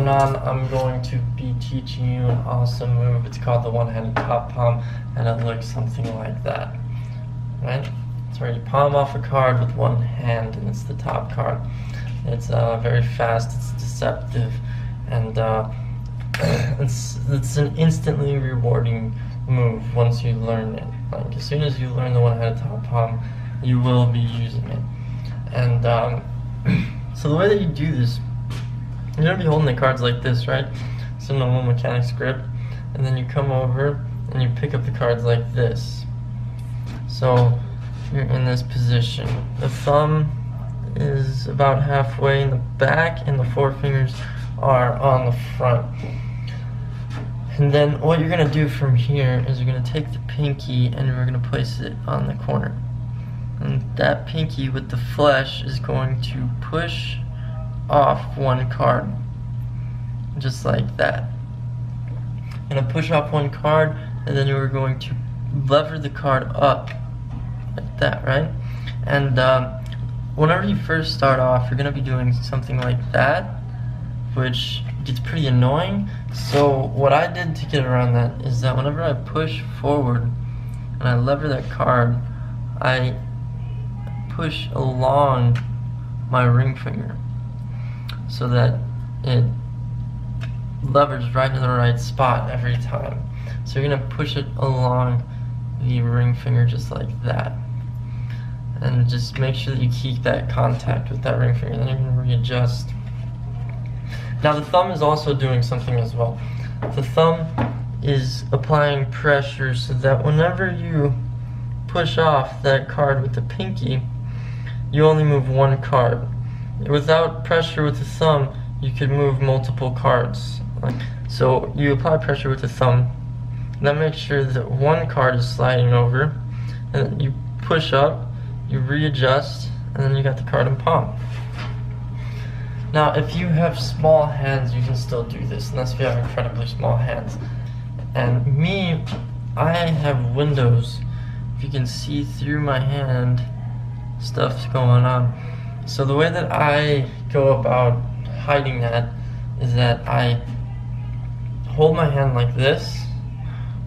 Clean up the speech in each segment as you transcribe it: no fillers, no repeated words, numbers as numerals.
going on, I'm going to be teaching you an awesome move. It's called the one-handed top palm, and it looks something like that, right? It's where you palm off a card with one hand, and it's the top card. It's very fast, it's deceptive, and it's an instantly rewarding move once you learn it. Like, as soon as you learn the one-handed top palm, you will be using it. And so the way that you do this, you're going to be holding the cards like this, right? It's a normal mechanic's grip. And then you come over and you pick up the cards like this. So you're in this position. The thumb is about halfway in the back and the forefingers are on the front. And then what you're going to do from here is you're going to take the pinky and we're going to place it on the corner. And that pinky with the flesh is going to push off one card, just like that. You're going to push off one card, and then you're going to lever the card up, like that, right? And whenever you first start off, you're going to be doing something like that, which gets pretty annoying. So what I did to get around that is that whenever I push forward and I lever that card, I push along my ring finger so that it levers right in the right spot every time. So you're going to push it along the ring finger just like that. And just make sure that you keep that contact with that ring finger. Then you're going to readjust. Now the thumb is also doing something as well. The thumb is applying pressure so that whenever you push off that card with the pinky, you only move one card. Without pressure with the thumb, you could move multiple cards. So you apply pressure with the thumb, then make sure that one card is sliding over, and then you push up, you readjust, and then you got the card in palm. Now if you have small hands, you can still do this, unless you have incredibly small hands. And me, I have windows. If you can see through my hand, stuff's going on. So the way that I go about hiding that is that I hold my hand like this,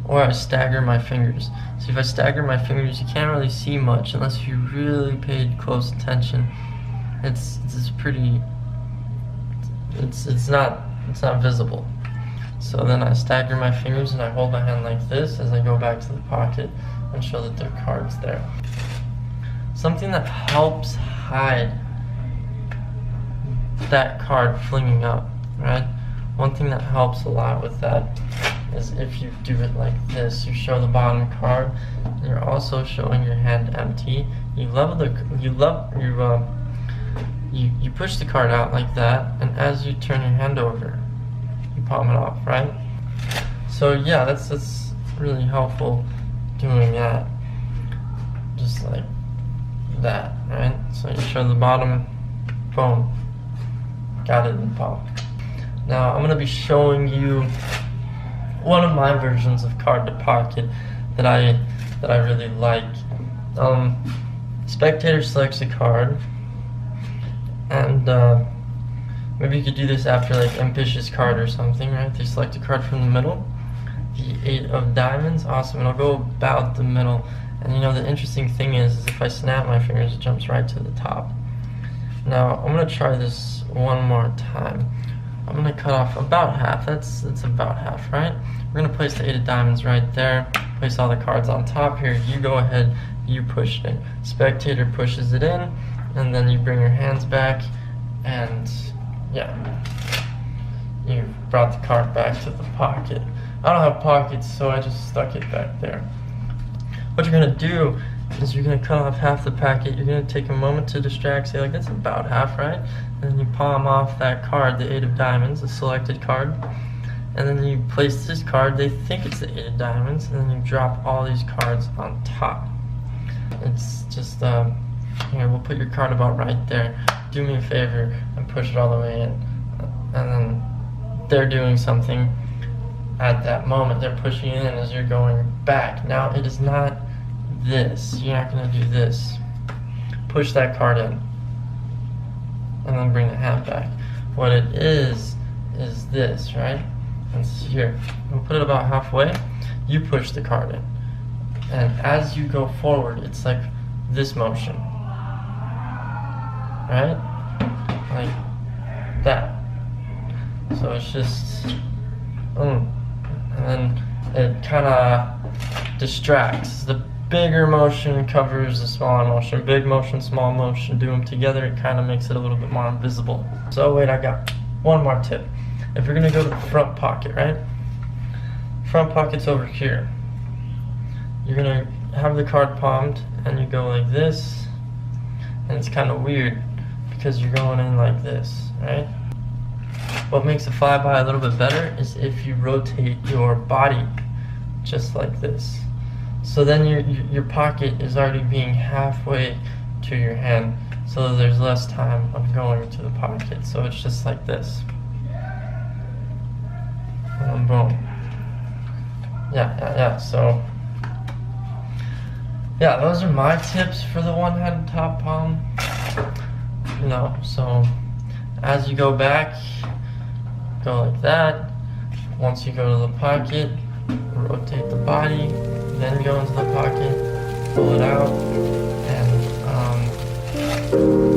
or I stagger my fingers. So if I stagger my fingers, you can't really see much unless you really paid close attention. It's not visible. So then I stagger my fingers and I hold my hand like this as I go back to the pocket and show that there are cards there. Something that helps hide that card flinging up, right? One thing that helps a lot with that is if you do it like this. You show the bottom card, and you're also showing your hand empty. You you push the card out like that, and as you turn your hand over, you palm it off, right? So yeah, that's really helpful doing that, just like that, right? So you show the bottom, boom, got it in palm. Now I'm going to be showing you one of my versions of card to pocket that I really like. Spectator selects a card, and maybe you could do this after like ambitious card or something, right? They select a card from the middle, the 8 of diamonds, awesome, and I'll go about the middle. And you know, the interesting thing is if I snap my fingers, it jumps right to the top. Now I'm gonna try this one more time. I'm gonna cut off about half. That's about half, right? We're gonna place the 8 of diamonds right there. Place all the cards on top here. You go ahead, you push it in. Spectator pushes it in, and then you bring your hands back, and yeah, you brought the card back to the pocket. I don't have pockets, so I just stuck it back there. What you're gonna do is you're gonna cut off half the packet. You're gonna take a moment to distract, say like, that's about half, right? And then you palm off that card, the 8 of diamonds, the selected card. And then you place this card, they think it's the 8 of diamonds, and then you drop all these cards on top. It's just, here, we'll put your card about right there. Do me a favor and push it all the way in. And then they're doing something at that moment. They're pushing it in as you're going back. Now it is not this. You're not going to do this. Push that card in and then bring the hand back. What it is is this, right? It's here. We'll put it about halfway. You push the card in. And as you go forward, it's like this motion. Right? Like that. So it's just, and then it kind of distracts. The bigger motion covers the smaller motion. Big motion, small motion, do them together, it kind of makes it a little bit more invisible. So wait, I got one more tip. If you're gonna go to the front pocket, right? Front pocket's over here. You're gonna have the card palmed and you go like this, and it's kind of weird because you're going in like this, right? What makes a flyby a little bit better is if you rotate your body just like this. So then your pocket is already being halfway to your hand, so there's less time of going to the pocket. So it's just like this. And boom. Yeah. So yeah, those are my tips for the one-handed top palm. You know, so as you go back, go like that. Once you go to the pocket, rotate the body, then go into the pocket, pull it out, and